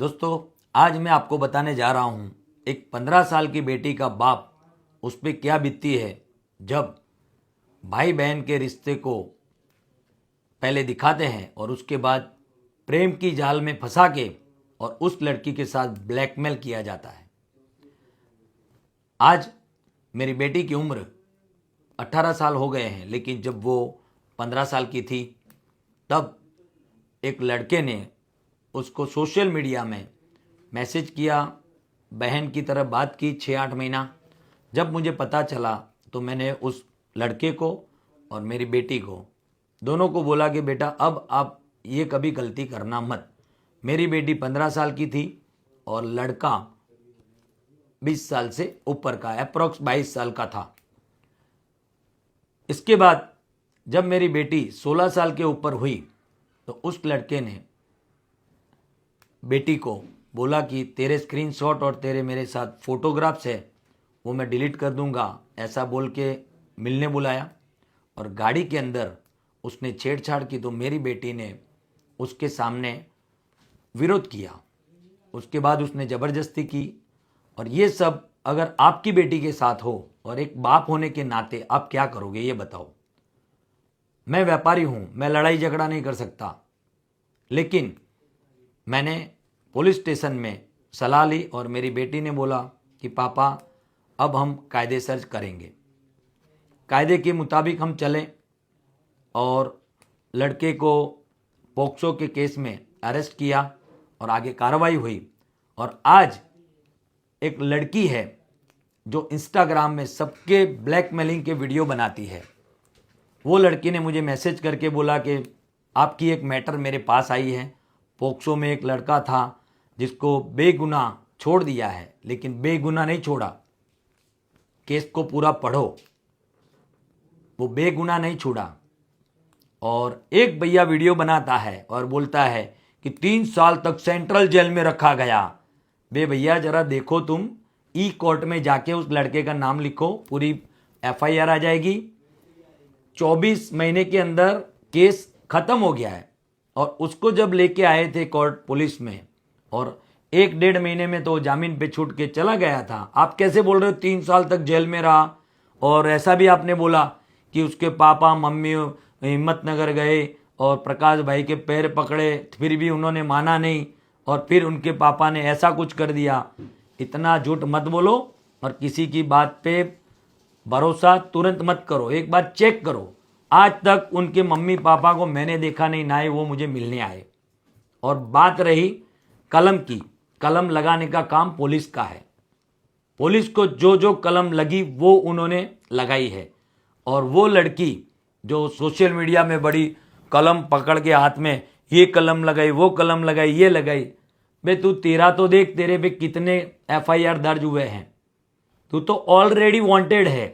दोस्तों, आज मैं आपको बताने जा रहा हूँ एक 15 साल की बेटी का बाप उस पर क्या बीतती है जब भाई बहन के रिश्ते को पहले दिखाते हैं और उसके बाद प्रेम की जाल में फंसा के और उस लड़की के साथ ब्लैकमेल किया जाता है। आज मेरी बेटी की उम्र 18 साल हो गए हैं, लेकिन जब वो 15 साल की थी तब एक लड़के ने उसको सोशल मीडिया में मैसेज किया, बहन की तरह बात की 6-8 महीना। जब मुझे पता चला तो मैंने उस लड़के को और मेरी बेटी को दोनों को बोला कि बेटा अब आप ये कभी गलती करना मत। मेरी बेटी 15 साल की थी और लड़का 20 साल से ऊपर का, अप्रॉक्स 22 साल का था। इसके बाद जब मेरी बेटी 16 साल के ऊपर हुई तो उस लड़के ने बेटी को बोला कि तेरे स्क्रीनशॉट और तेरे मेरे साथ फोटोग्राफ्स है वो मैं डिलीट कर दूंगा, ऐसा बोल के मिलने बुलाया और गाड़ी के अंदर उसने छेड़छाड़ की। तो मेरी बेटी ने उसके सामने विरोध किया। उसके बाद उसने ज़बरदस्ती की। और ये सब अगर आपकी बेटी के साथ हो और एक बाप होने के नाते आप क्या करोगे ये बताओ। मैं व्यापारी हूँ, मैं लड़ाई झगड़ा नहीं कर सकता, लेकिन मैंने पुलिस स्टेशन में सलाह ली और मेरी बेटी ने बोला कि पापा अब हम कायदे सर्च करेंगे, कायदे के मुताबिक हम चलें। और लड़के को पोक्सो के केस में अरेस्ट किया और आगे कार्रवाई हुई। और आज एक लड़की है जो इंस्टाग्राम में सबके ब्लैकमेलिंग के वीडियो बनाती है। वो लड़की ने मुझे मैसेज करके बोला कि आपकी एक मैटर मेरे पास आई है। पोक्सो में एक लड़का था जिसको बेगुनाह छोड़ दिया है, लेकिन बेगुनाह नहीं छोड़ा। केस को पूरा पढ़ो, वो बेगुनाह नहीं छोड़ा। और एक भैया वीडियो बनाता है और बोलता है कि 3 साल तक सेंट्रल जेल में रखा गया। बे भैया जरा देखो, तुम ई कोर्ट में जाके उस लड़के का नाम लिखो, पूरी FIR आ जाएगी। 24 महीने के अंदर केस खत्म हो गया है। और उसको जब लेके आए थे कोर्ट पुलिस में और 1-1.5 महीने में तो जामीन पे छूट के चला गया था। आप कैसे बोल रहे हो 3 साल तक जेल में रहा। और ऐसा भी आपने बोला कि उसके पापा मम्मी हिम्मतनगर गए और प्रकाश भाई के पैर पकड़े, फिर भी उन्होंने माना नहीं और फिर उनके पापा ने ऐसा कुछ कर दिया। इतना झूठ मत बोलो और किसी की बात पे भरोसा तुरंत मत करो, एक बार चेक करो। आज तक उनके मम्मी पापा को मैंने देखा नहीं, ना ही वो मुझे मिलने आए। और बात रही कलम की, कलम लगाने का काम पुलिस का है। पुलिस को जो जो कलम लगी वो उन्होंने लगाई है। और वो लड़की जो सोशल मीडिया में बड़ी कलम पकड़ के हाथ में ये कलम लगाई, वो कलम लगाई, ये लगाई। बे तू तेरा तो देख, तेरे पे कितने FIR दर्ज हुए हैं। तू तो ऑलरेडी वांटेड है।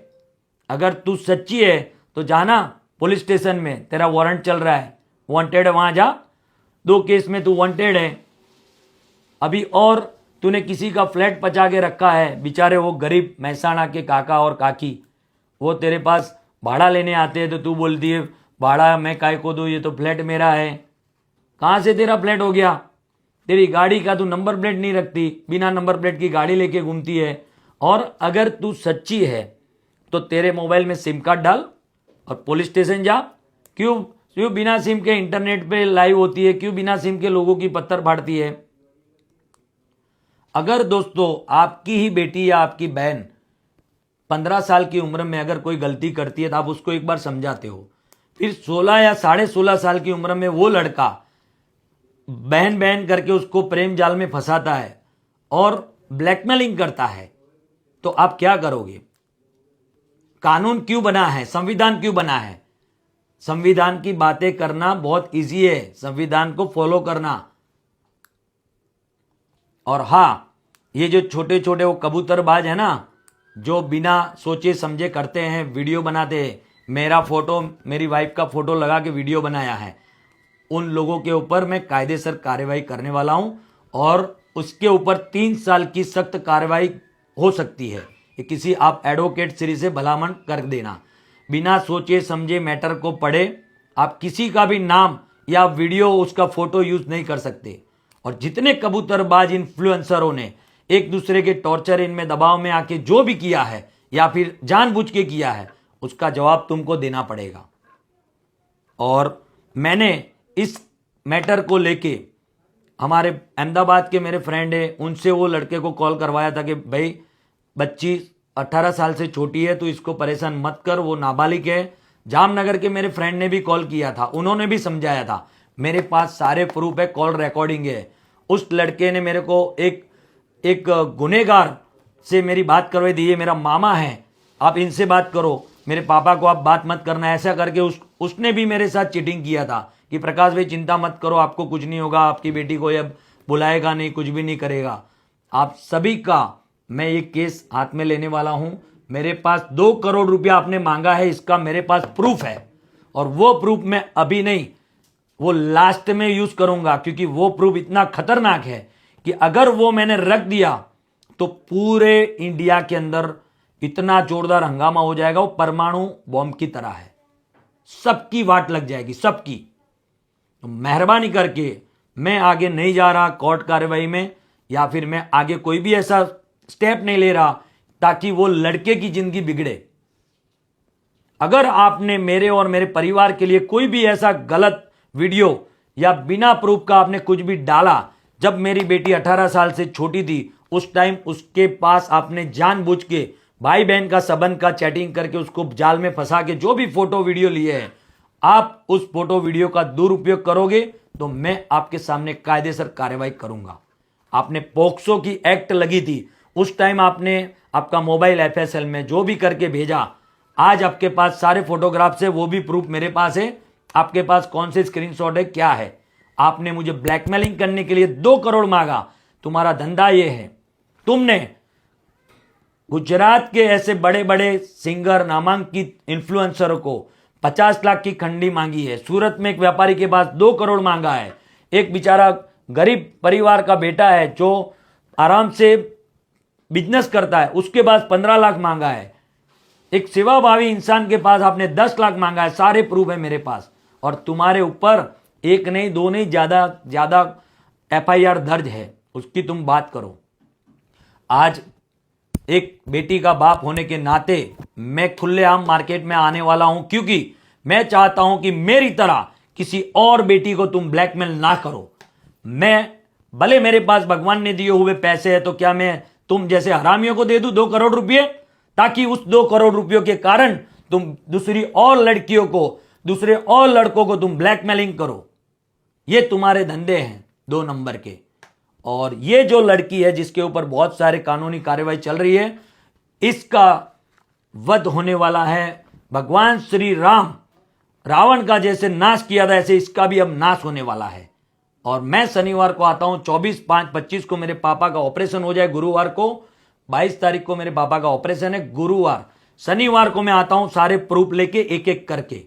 अगर तू सच्ची है तो जाना पुलिस स्टेशन में, तेरा वारंट चल रहा है, वांटेड है, वहां जा। 2 केस में तू वांटेड है। अभी और तूने किसी का फ्लैट पचा के रखा है, बेचारे वो गरीब महसाणा के काका और काकी, वो तेरे पास भाड़ा लेने आते हैं तो तू बोलती है भाड़ा मैं काय को दूं, ये तो फ्लैट मेरा है। कहाँ से तेरा फ्लैट हो गया? तेरी गाड़ी का तू नंबर प्लेट नहीं रखती, बिना नंबर प्लेट की गाड़ी लेके घूमती है। और अगर तू सच्ची है तो तेरे मोबाइल में सिम कार्ड डाल और पुलिस स्टेशन जा। क्यों बिना सिम के इंटरनेट पे लाइव होती है? क्यों बिना सिम के लोगों की पत्थर फाड़ती है? अगर दोस्तों आपकी ही बेटी या आपकी बहन 15 साल की उम्र में अगर कोई गलती करती है तो आप उसको एक बार समझाते हो। फिर 16 या 16.5 साल की उम्र में वो लड़का बहन बहन करके उसको प्रेम जाल में फंसाता है और ब्लैकमेलिंग करता है, तो आप क्या करोगे? कानून क्यों बना है? संविधान क्यों बना है? संविधान की बातें करना बहुत इजी है, संविधान को फॉलो करना। और हाँ, ये जो छोटे छोटे वो कबूतरबाज है ना, जो बिना सोचे समझे करते हैं, वीडियो बनाते हैं, मेरा फोटो मेरी वाइफ का फोटो लगा के वीडियो बनाया है, उन लोगों के ऊपर मैं कायदेसर कार्रवाई करने वाला हूं। और उसके ऊपर 3 साल की सख्त कार्रवाई हो सकती है। ये किसी आप एडवोकेट श्री से भलामण कर देना, बिना सोचे समझे मैटर को पढ़े आप किसी का भी नाम या वीडियो उसका फोटो यूज नहीं कर सकते। और जितने कबूतरबाज इन्फ्लुएंसरों ने एक दूसरे के टॉर्चर इनमें दबाव में आके जो भी किया है या फिर जानबूझ के किया है, उसका जवाब तुमको देना पड़ेगा। और मैंने इस मैटर को लेके हमारे अहमदाबाद के मेरे फ्रेंड है, उनसे वो लड़के को कॉल करवाया था कि भाई बच्ची 18 साल से छोटी है तो इसको परेशान मत कर, वो नाबालिग है। जामनगर के मेरे फ्रेंड ने भी कॉल किया था, उन्होंने भी समझाया था, मेरे पास सारे प्रूफ है, कॉल रिकॉर्डिंग है। उस लड़के ने मेरे को एक गुनहगार से मेरी बात करवाई दी, ये मेरा मामा है, आप इनसे बात करो, मेरे पापा को आप बात मत करना, ऐसा करके उसने भी मेरे साथ चीटिंग किया था कि प्रकाश भाई चिंता मत करो, आपको कुछ नहीं होगा, आपकी बेटी को अब बुलाएगा नहीं, कुछ भी नहीं करेगा। आप सभी का मैं ये केस हाथ में लेने वाला हूं। मेरे पास 2 करोड़ रुपया आपने मांगा है, इसका मेरे पास प्रूफ है, और वो प्रूफ मैं अभी नहीं, वो लास्ट में यूज करूंगा, क्योंकि वो प्रूफ इतना खतरनाक है कि अगर वो मैंने रख दिया तो पूरे इंडिया के अंदर इतना जोरदार हंगामा हो जाएगा, वो परमाणु बॉम्ब की तरह है, सबकी वाट लग जाएगी, सबकी। तो मेहरबानी करके मैं आगे नहीं जा रहा कोर्ट कार्रवाई में, या फिर मैं आगे कोई भी ऐसा स्टेप नहीं ले रहा ताकि वो लड़के की जिंदगी बिगड़े। अगर आपने मेरे और मेरे परिवार के लिए कोई भी ऐसा गलत वीडियो या बिना प्रूफ का आपने कुछ भी डाला, जब मेरी बेटी 18 साल से छोटी थी उस टाइम उसके पास आपने जानबूझ के भाई बहन का संबंध का चैटिंग करके उसको जाल में फंसा के जो भी फोटो वीडियो लिए हैं, आप उस फोटो वीडियो का दुरुपयोग करोगे तो मैं आपके सामने कायदेसर कार्रवाई करूंगा। आपने पोक्सो की एक्ट लगी थी, उस टाइम आपने आपका मोबाइल FSL में जो भी करके भेजा, आज आपके पास सारे फोटोग्राफ्स है, वो भी प्रूफ मेरे पास है, आपके पास कौन से स्क्रीनशॉट है, क्या है। आपने मुझे ब्लैकमेलिंग करने के लिए 2 करोड़ मांगा, तुम्हारा धंधा ये है। तुमने गुजरात के ऐसे बड़े बड़े सिंगर, नामांकित इन्फ्लुएंसर को 50 लाख की खंडी मांगी है, सूरत में एक व्यापारी के पास 2 करोड़ मांगा है, एक बेचारा गरीब परिवार का बेटा है जो आराम से बिजनेस करता है, उसके पास 15 लाख मांगा है, एक सेवाभावी इंसान के पास आपने 10 लाख मांगा है, सारे प्रूफ है मेरे पास। और तुम्हारे ऊपर 1 नहीं 2 नहीं, ज्यादा FIR दर्ज है, उसकी तुम बात करो। आज एक बेटी का बाप होने के नाते मैं खुलेआम मार्केट में आने वाला हूं, क्योंकि मैं चाहता हूं कि मेरी तरह किसी और बेटी को तुम ब्लैकमेल ना करो। मैं भले मेरे पास भगवान ने दिए हुए पैसे है, तो क्या मैं तुम जैसे हरामियों को दे दूं 2 करोड़ रुपए, ताकि उस 2 करोड़ रुपयों के कारण तुम दूसरी और लड़कियों को, दूसरे और लड़कों को तुम ब्लैकमेलिंग करो। ये तुम्हारे धंधे हैं 2 नंबर के। और ये जो लड़की है जिसके ऊपर बहुत सारे कानूनी कार्रवाई चल रही है, इसका वध होने वाला है। भगवान श्री राम रावण का जैसे नाश किया था, ऐसे इसका भी अब नाश होने वाला है। और मैं शनिवार को आता हूं, 24/5/25 को मेरे पापा का ऑपरेशन हो जाए, गुरुवार को 22 तारीख को मेरे पापा का ऑपरेशन है, गुरुवार शनिवार को मैं आता हूं सारे प्रूफ लेके एक एक करके।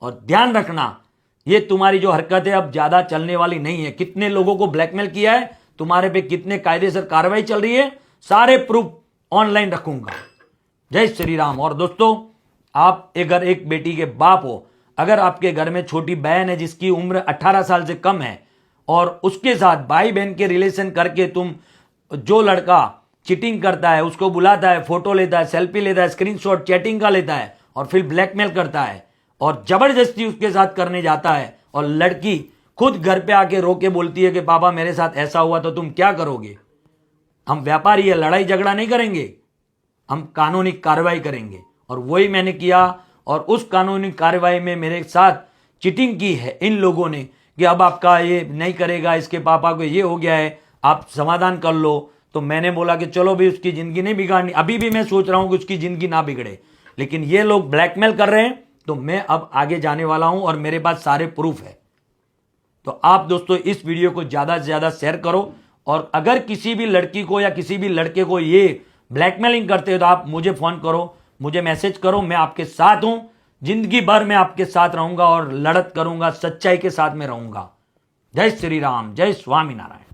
और ध्यान रखना, ये तुम्हारी जो हरकत है अब ज्यादा चलने वाली नहीं है। कितने लोगों को ब्लैकमेल किया है, तुम्हारे पे कितने कायदेसर कार्रवाई चल रही है, सारे प्रूफ ऑनलाइन रखूंगा। जय श्री राम। और दोस्तों, आप अगर एक बेटी के बाप हो, अगर आपके घर में छोटी बहन है जिसकी उम्र 18 साल से कम है, और उसके साथ भाई बहन के रिलेशन करके तुम, जो लड़का चीटिंग करता है उसको बुलाता है, फोटो लेता है, सेल्फी लेता है, स्क्रीनशॉट चैटिंग का लेता है, और फिर ब्लैकमेल करता है और जबरदस्ती उसके साथ करने जाता है, और लड़की खुद घर पे आके रो के बोलती है कि पापा मेरे साथ ऐसा हुआ, तो तुम क्या करोगे? हम व्यापारी है, लड़ाई झगड़ा नहीं करेंगे, हम कानूनी कार्रवाई करेंगे। और वही मैंने किया, और उस कानूनी कार्रवाई में मेरे साथ चीटिंग की है इन लोगों ने कि अब आपका ये नहीं करेगा, इसके पापा को ये हो गया है, आप समाधान कर लो। तो मैंने बोला कि चलो भी उसकी जिंदगी नहीं बिगाड़नी। अभी भी मैं सोच रहा हूं कि उसकी जिंदगी ना बिगड़े, लेकिन ये लोग ब्लैकमेल कर रहे हैं, तो मैं अब आगे जाने वाला हूं और मेरे पास सारे प्रूफ है। तो आप दोस्तों इस वीडियो को ज्यादा से ज्यादा शेयर करो, और अगर किसी भी लड़की को या किसी भी लड़के को ये ब्लैकमेलिंग करते हो तो आप मुझे फोन करो, मुझे मैसेज करो, मैं आपके साथ हूं, जिंदगी भर मैं आपके साथ रहूंगा और लड़त करूंगा, सच्चाई के साथ में रहूंगा। जय श्री राम, जय स्वामीनारायण।